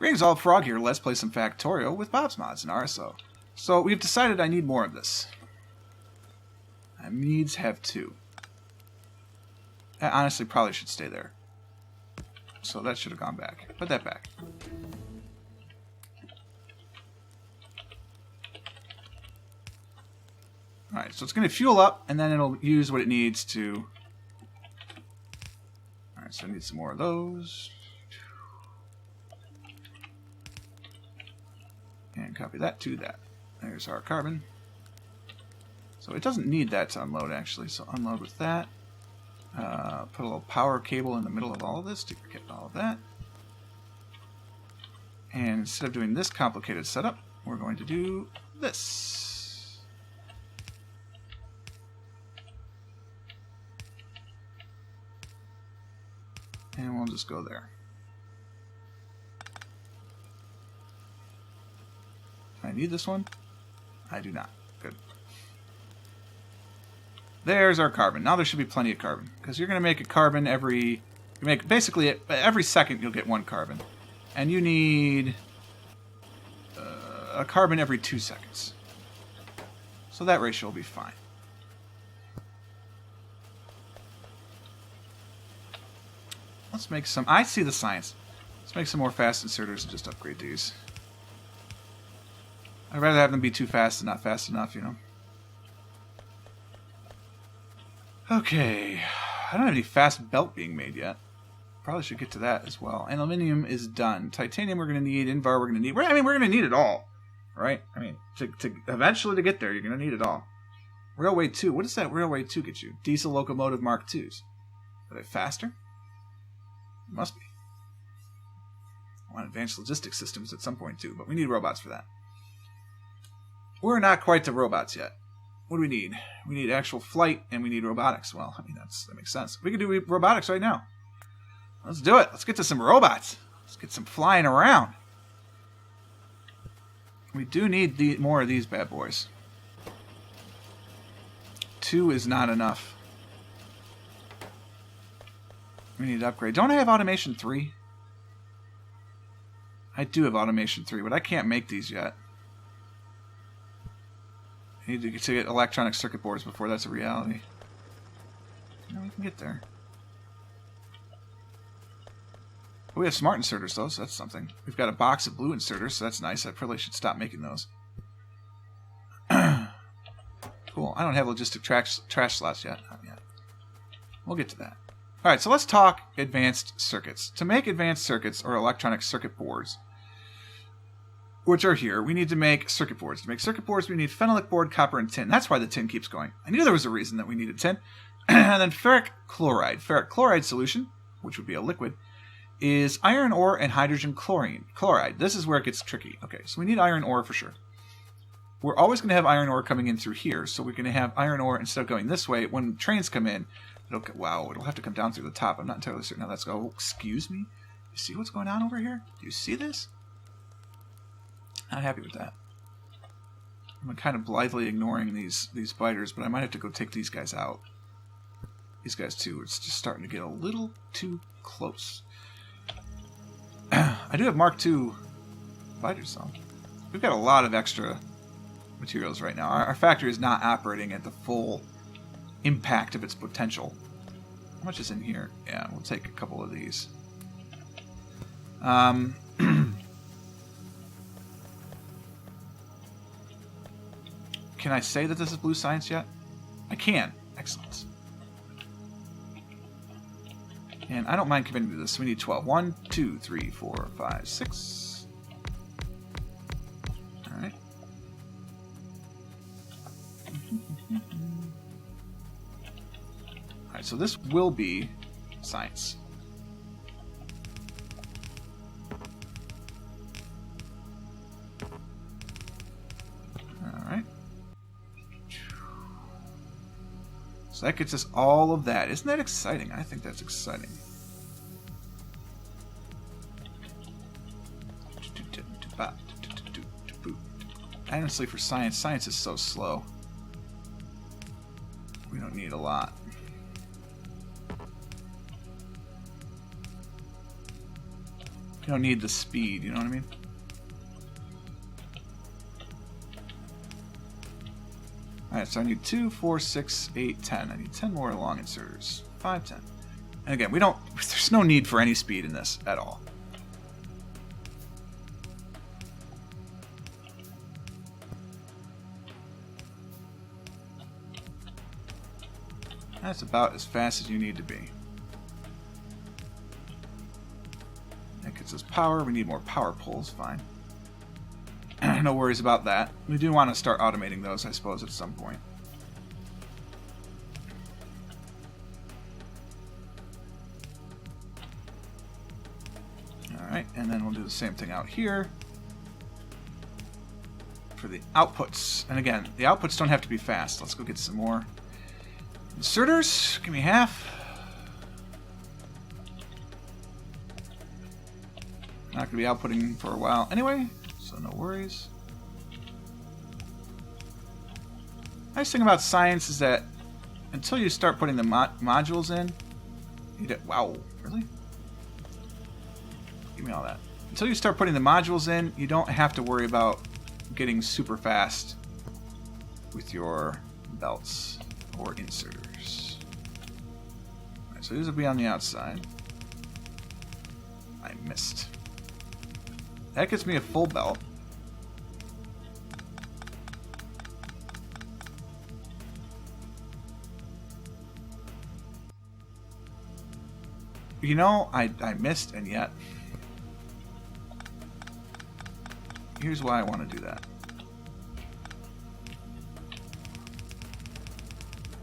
Greetings all, Frog here. Let's play some Factorio with Bob's Mods and RSO. So we've decided I need more of this. I needs have 2. I honestly probably should stay there. So that should have gone back. Put that back. Alright, so it's going to fuel up, and then it'll use what it needs to... Alright, so I need some more of those. And copy that to that. There's our carbon. So it doesn't need that to unload, actually. So unload with that. Put a little power cable in the middle of all of this to get all of that. And instead of doing this complicated setup, we're going to do this. And we'll just go there. I need this one? I do not. Good. There's our carbon. Now there should be plenty of carbon, because you're going to make a carbon every... basically, every second you'll get 1 carbon. And you need a carbon every 2 seconds. So that ratio will be fine. Let's make some... I see the science. Let's make some more fast inserters and just upgrade these. I'd rather have them be too fast than not fast enough, you know. Okay. I don't have any fast belt being made yet. Probably should get to that as well. And aluminum is done. Titanium we're going to need. Invar we're going to need. I mean, we're going to need it all. Right? I mean, to eventually to get there, you're going to need it all. Railway 2. What does that Railway 2 get you? Diesel locomotive Mark IIs. Are they faster? It must be. I want advanced logistics systems at some point too, but we need robots for that. We're not quite to robots yet. What do we need? We need actual flight, and we need robotics. Well, I mean, that makes sense. We can do robotics right now. Let's do it. Let's get to some robots. Let's get some flying around. We do need more of these bad boys. 2 is not enough. We need to upgrade. Don't I have automation 3? I do have automation 3, but I can't make these yet. I need to get electronic circuit boards before that's a reality. You know, we can get there. But we have smart inserters, though, so that's something. We've got a box of blue inserters, so that's nice. I probably should stop making those. Cool. I don't have logistic trash slots yet. Not yet. We'll get to that. Alright, so let's talk advanced circuits. To make advanced circuits, or electronic circuit boards, which are here, we need to make circuit boards. To make circuit boards, we need phenolic board, copper, and tin. That's why the tin keeps going. I knew there was a reason that we needed tin. And then ferric chloride. Ferric chloride solution, which would be a liquid, is iron ore and hydrogen chloride. This is where it gets tricky. Okay, so we need iron ore for sure. We're always going to have iron ore coming in through here, so we're going to have iron ore instead of going this way. When trains come in, it'll have to come down through the top. I'm not entirely certain how that's going. Oh, excuse me? You see what's going on over here? Do you see this? Not happy with that. I'm kind of blithely ignoring these biters, but I might have to go take these guys out. These guys too. It's just starting to get a little too close. I do have Mark II biters though. We've got a lot of extra materials right now. Our factory is not operating at the full impact of its potential. How much is in here? Yeah, we'll take a couple of these. Can I say that this is blue science yet? I can. Excellent. And I don't mind committing to this. We need 12. 1, 2, 3, 4, 5, 6. Alright. Alright, so this will be science. Alright. So that gets us all of that. Isn't that exciting? I think that's exciting. Honestly, for science is so slow. We don't need a lot. You don't need the speed, you know what I mean? Alright, so I need 2, 4, 6, 8, 10. I need 10 more long inserters. 5, 10. And again, there's no need for any speed in this at all. That's about as fast as you need to be. That gets us power. We need more power poles. Fine. No worries about that. We do want to start automating those, I suppose, at some point. Alright, and then we'll do the same thing out here for the outputs. And again, the outputs don't have to be fast. Let's go get some more inserters. Give me half. Not going to be outputting for a while anyway, so no worries. Nice thing about science is that until you start putting the modules in, wow, really? Give me all that. Until you start putting the modules in, you don't have to worry about getting super fast with your belts or inserters. Alright, so these will be on the outside. I missed. That gets me a full belt. You know, I missed, and yet here's why I want to do that.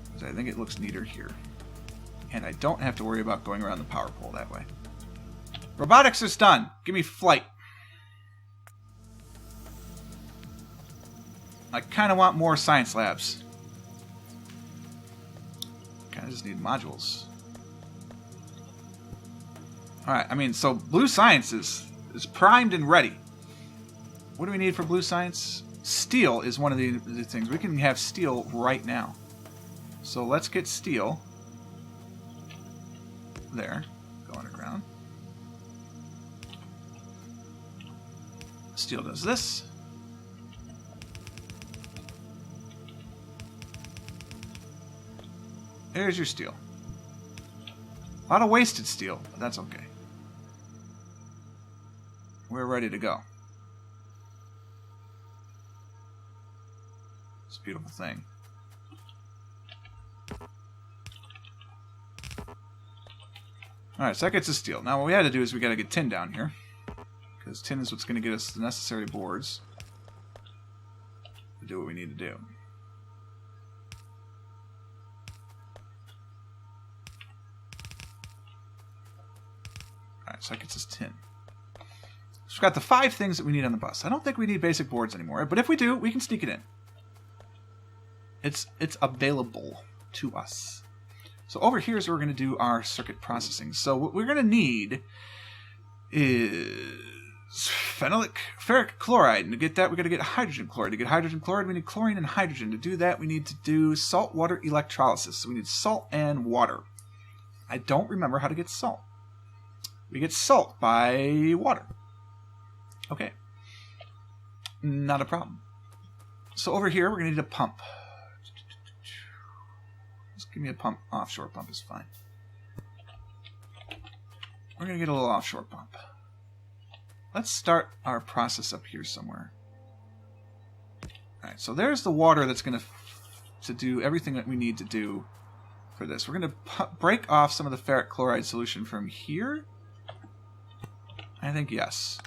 Because I think it looks neater here. And I don't have to worry about going around the power pole that way. Robotics is done. Give me flight. I kind of want more science labs. Kind of just need modules. Alright, I mean, so blue science is primed and ready. What do we need for blue science? Steel is one of the things. We can have steel right now. So let's get steel. There. Go underground. Steel does this. There's your steel. A lot of wasted steel, but that's okay. We're ready to go. It's a beautiful thing. Alright, so that gets us steel. Now what we had to do is we got to get tin down here. Because tin is what's going to get us the necessary boards to do what we need to do. Alright, so that gets us tin. So we've got the 5 things that we need on the bus. I don't think we need basic boards anymore, but if we do, we can sneak it in. It's available to us. So over here is where we're going to do our circuit processing. So what we're going to need is ferric chloride. And to get that, we're going to get hydrogen chloride. To get hydrogen chloride, we need chlorine and hydrogen. To do that, we need to do salt water electrolysis. So we need salt and water. I don't remember how to get salt. We get salt by water. Okay. Not a problem. So over here, we're going to need a pump. Just give me a pump. Offshore pump is fine. We're going to get a little offshore pump. Let's start our process up here somewhere. Alright, so there's the water that's going to do everything that we need to do for this. We're going to break off some of the ferric chloride solution from here. I think yes.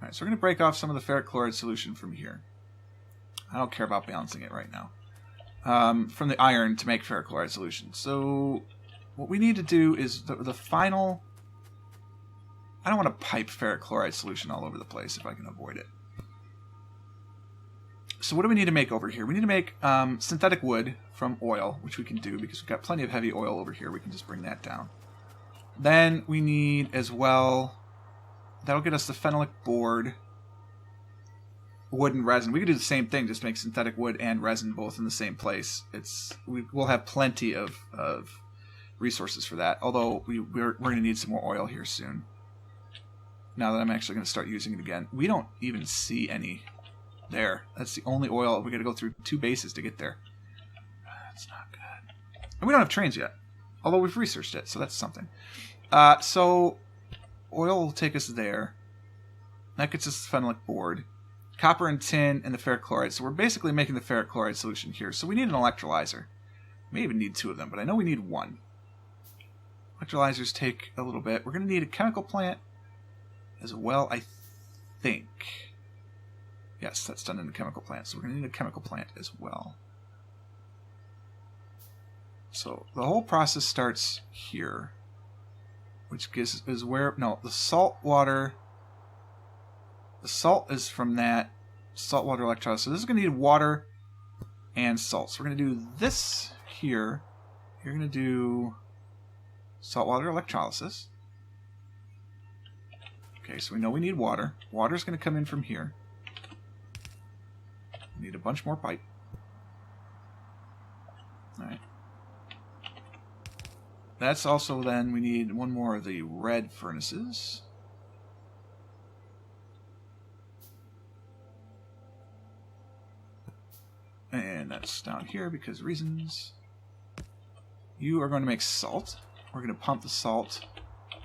Alright, so we're going to break off some of the ferric chloride solution from here. I don't care about balancing it right now. From the iron to make ferric chloride solution. So what we need to do is the final... I don't want to pipe ferric chloride solution all over the place if I can avoid it. So what do we need to make over here? We need to make synthetic wood from oil, which we can do because we've got plenty of heavy oil over here. We can just bring that down. Then we need as well... That'll get us the phenolic board, wood and resin. We could do the same thing, just make synthetic wood and resin both in the same place. We'll have plenty of resources for that. Although we're going to need some more oil here soon. Now that I'm actually going to start using it again. We don't even see any there. That's the only oil. We're going to go through 2 bases to get there. That's not good. And we don't have trains yet. Although we've researched it, so that's something. So oil will take us there. That gets us the phenolic board. Copper and tin and the ferric chloride. So we're basically making the ferric chloride solution here. So we need an electrolyzer. We may even need 2 of them, but I know we need 1. Electrolyzers take a little bit. We're going to need a chemical plant as well, I think. Yes, that's done in the chemical plant. So we're going to need a chemical plant as well. So the whole process starts here, which is where, no, the salt water, the salt is from that saltwater electrolysis. So this is going to need water and salt. So we're going to do this here. You're going to do saltwater electrolysis. Okay, so we know we need water. Water's going to come in from here. We need a bunch more pipe. Alright. That's also then, we need 1 more of the red furnaces. And that's down here because reasons. You are going to make salt. We're going to pump the salt,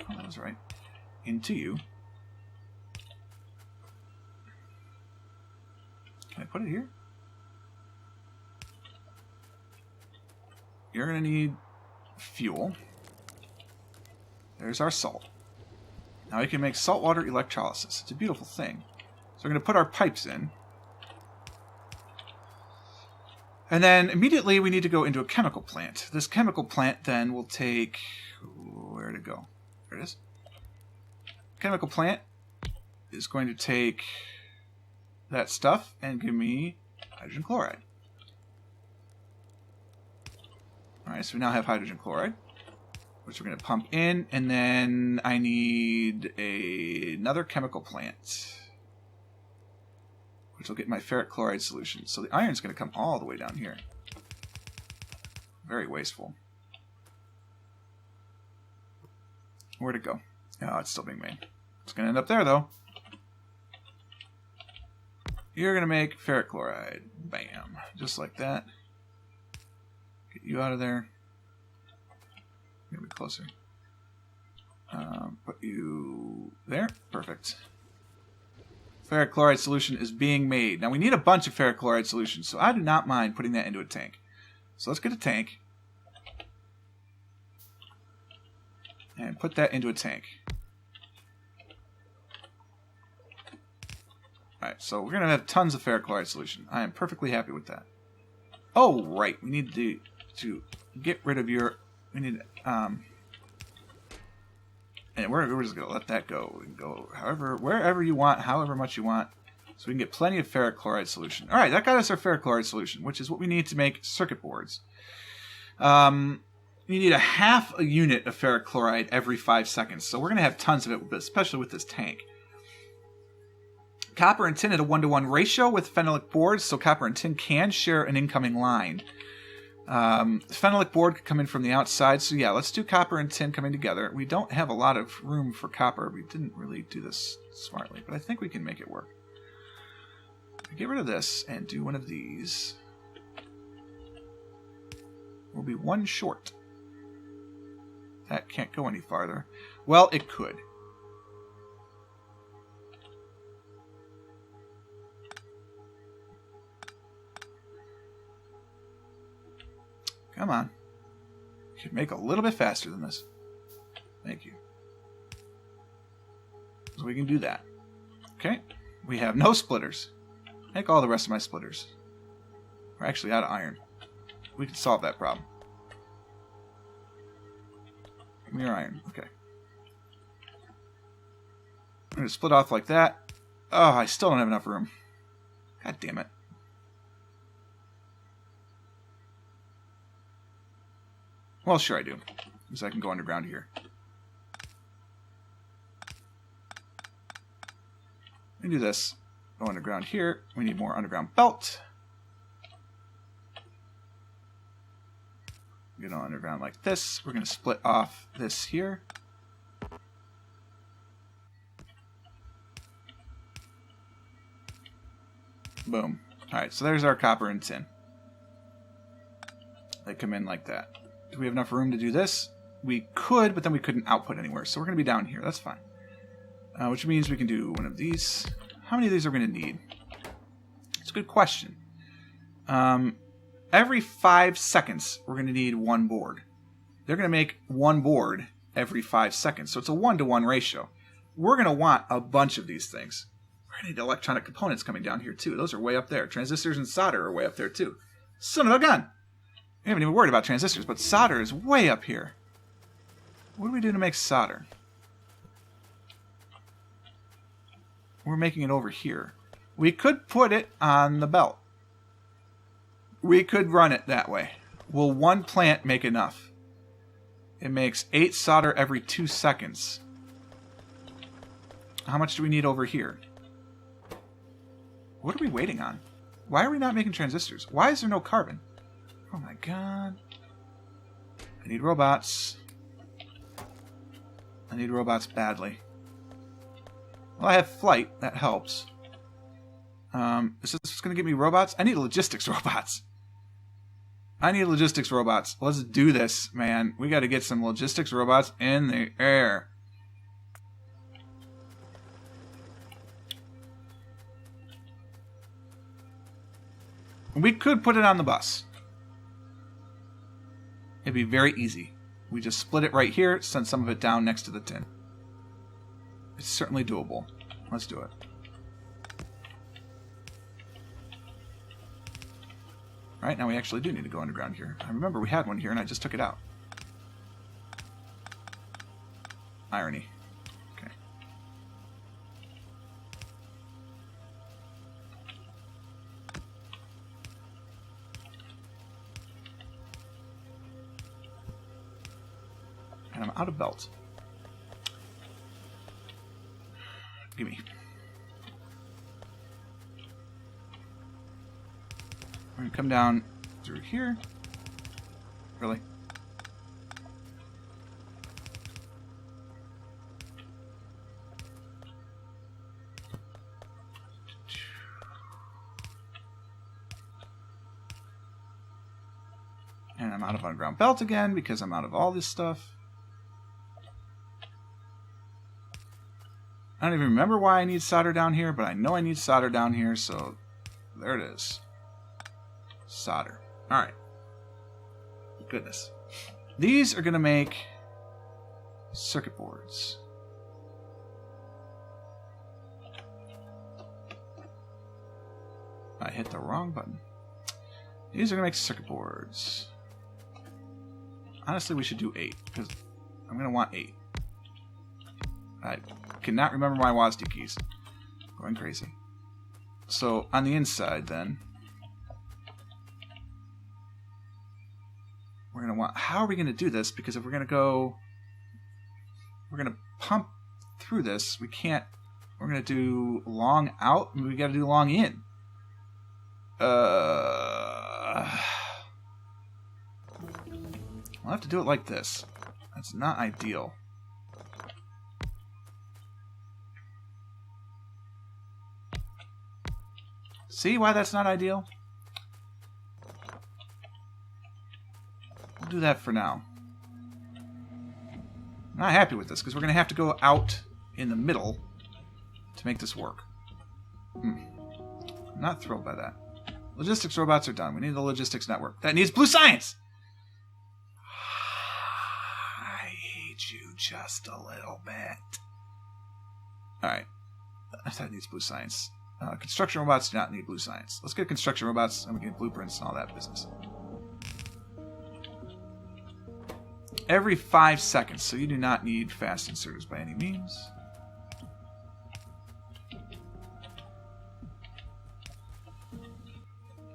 oh, that was right, into you. Can I put it here? You're going to need fuel. There's our salt. Now we can make saltwater electrolysis. It's a beautiful thing. So we're going to put our pipes in. And then immediately we need to go into a chemical plant. This chemical plant then will take... Where to go? There it is. Chemical plant is going to take that stuff and give me hydrogen chloride. Alright, so we now have hydrogen chloride, which we're going to pump in, and then I need another chemical plant, which will get my ferric chloride solution. So the iron's going to come all the way down here. Very wasteful. Where'd it go? Oh, it's still being made. It's going to end up there, though. You're going to make ferric chloride. Bam. Just like that. Get you out of there. Maybe closer. Put you there. Perfect. Ferric chloride solution is being made. Now we need a bunch of ferric chloride solutions, so I do not mind putting that into a tank. So let's get a tank. And put that into a tank. Alright, so we're going to have tons of ferric chloride solution. I am perfectly happy with that. Oh, right. We need to get rid of your... We need... And we're just going to let that go. We can go wherever you want, however much you want. So we can get plenty of ferric chloride solution. Alright, that got us our ferric chloride solution, which is what we need to make circuit boards. You need a half a unit of ferric chloride every 5 seconds. So we're going to have tons of it, especially with this tank. Copper and tin at a 1-to-1 ratio with phenolic boards, so copper and tin can share an incoming line. Phenolic board could come in from the outside, so yeah, let's do copper and tin coming together. We don't have a lot of room for copper. We didn't really do this smartly, but I think we can make it work. Get rid of this and do one of these. We'll be 1 short. That can't go any farther. Well, it could. Come on. You can make a little bit faster than this. Thank you. So we can do that. Okay. We have no splitters. Make all the rest of my splitters. We're actually out of iron. We can solve that problem. Give me your iron. Okay. I'm going to split off like that. Oh, I still don't have enough room. God damn it. Well, sure I do. Because I can go underground here. Let me do this. Go underground here. We need more underground belt. Get going to underground like this. We're going to split off this here. Boom. Alright, so there's our copper and tin. They come in like that. Do we have enough room to do this? We could, but then we couldn't output anywhere. So we're going to be down here. That's fine. Which means we can do one of these. How many of these are we going to need? It's a good question. Every 5 seconds, we're going to need one board. They're going to make one board every 5 seconds. So it's a 1-to-1 ratio. We're going to want a bunch of these things. We're going to need electronic components coming down here, too. Those are way up there. Transistors and solder are way up there, too. Son of a gun! We haven't even worried about transistors, but solder is way up here. What do we do to make solder? We're making it over here. We could put it on the belt. We could run it that way. Will one plant make enough? It makes 8 solder every 2 seconds. How much do we need over here? What are we waiting on? Why are we not making transistors? Why is there no carbon? Oh my god. I need robots. I need robots badly. Well, I have flight. That helps. Is this going to give me robots? I need logistics robots. I need logistics robots. Let's do this, man. We got to get some logistics robots in the air. We could put it on the bus. It'd be very easy. We just split it right here, send some of it down next to the tin. It's certainly doable. Let's do it. Right, now we actually do need to go underground here. I remember we had one here and I just took it out. Irony. Okay. And I'm out of belt. Gimme. We're gonna come down through here. Really? And I'm out of underground belt again because I'm out of all this stuff. I don't even remember why I need solder down here, but I know I need solder down here, so there it is. Solder. Alright. Goodness. These are going to make circuit boards. I hit the wrong button. These are going to make circuit boards. Honestly, we should do 8, because I'm going to want 8. I cannot remember my WASD keys. Going crazy. So, on the inside, then, we're going to want... How are we going to do this? Because if we're going to go... We're going to pump through this. We can't... We're going to do long out, and we got to do long in. I'll have to do it like this. That's not ideal. See why that's not ideal? We'll do that for now. I'm not happy with this because we're going to have to go out in the middle to make this work. I'm not thrilled by that. Logistics robots are done. We need the logistics network. That needs blue science! I hate you just a little bit. Alright. That needs blue science. Construction robots do not need blue science. Let's get construction robots and we get blueprints and all that business. Every 5 seconds, so you do not need fast inserters by any means.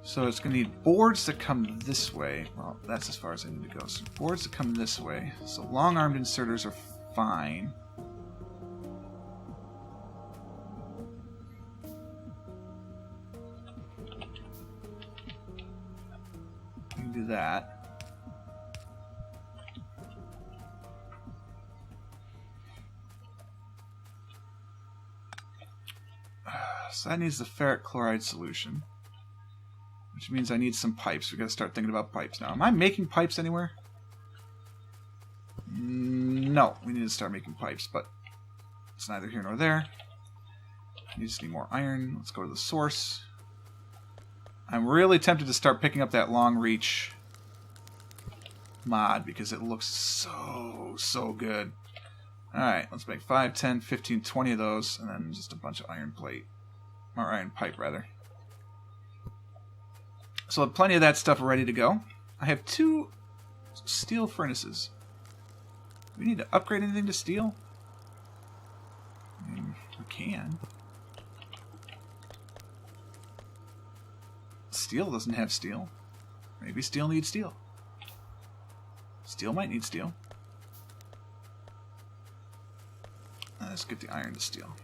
So it's going to need boards that come this way. Well, that's as far as I need to go. So boards that come this way. So long-armed inserters are fine. We can do that. So that needs the ferric chloride solution. Which means I need some pipes. We've got to start thinking about pipes now. Am I making pipes anywhere? No, we need to start making pipes, but it's neither here nor there. I just need more iron. Let's go to the source. I'm really tempted to start picking up that long reach mod because it looks so good. Alright, let's make 5, 10, 15, 20 of those, and then just a bunch of iron plate. Or iron pipe, rather. So I have plenty of that stuff ready to go. I have 2 steel furnaces. Do we need to upgrade anything to steel? I mean, we can. Steel doesn't have steel. Maybe steel needs steel. Steel might need steel. Let's get the iron to steel.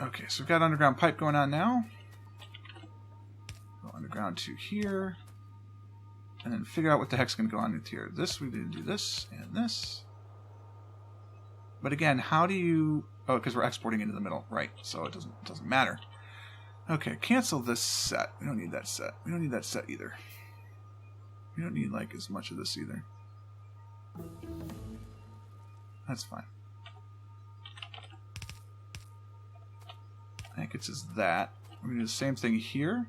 Okay, so we've got underground pipe going on now. Go underground to here. And then figure out what the heck's going to go on with here. This, we didn't do this, and this. But again, how do you... Oh, because we're exporting into the middle. Right, so it doesn't matter. Okay, cancel this set. We don't need that set. We don't need that set either. We don't need, like, as much of this either. That's fine. I think it's just that. We're going to do the same thing here.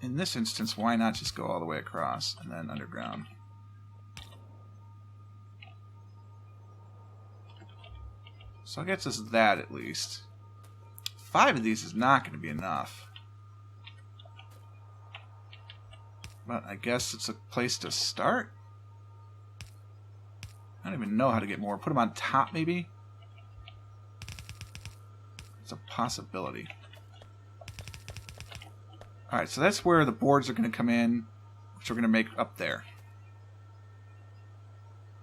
In this instance, why not just go all the way across and then underground? So it gets us that at least. 5 of these is not going to be enough. But I guess it's a place to start. I don't even know how to get more. Put them on top, maybe? It's a possibility. Alright, so that's where the boards are going to come in, which we're going to make up there.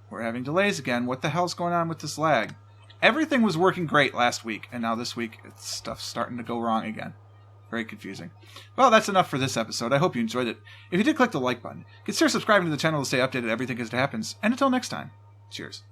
We're having delays again. What the hell's going on with this lag? Everything was working great last week, and now this week, stuff's starting to go wrong again. Very confusing. Well, that's enough for this episode. I hope you enjoyed it. If you did, click the like button. Consider subscribing to the channel to stay updated on everything as it happens. And until next time, cheers.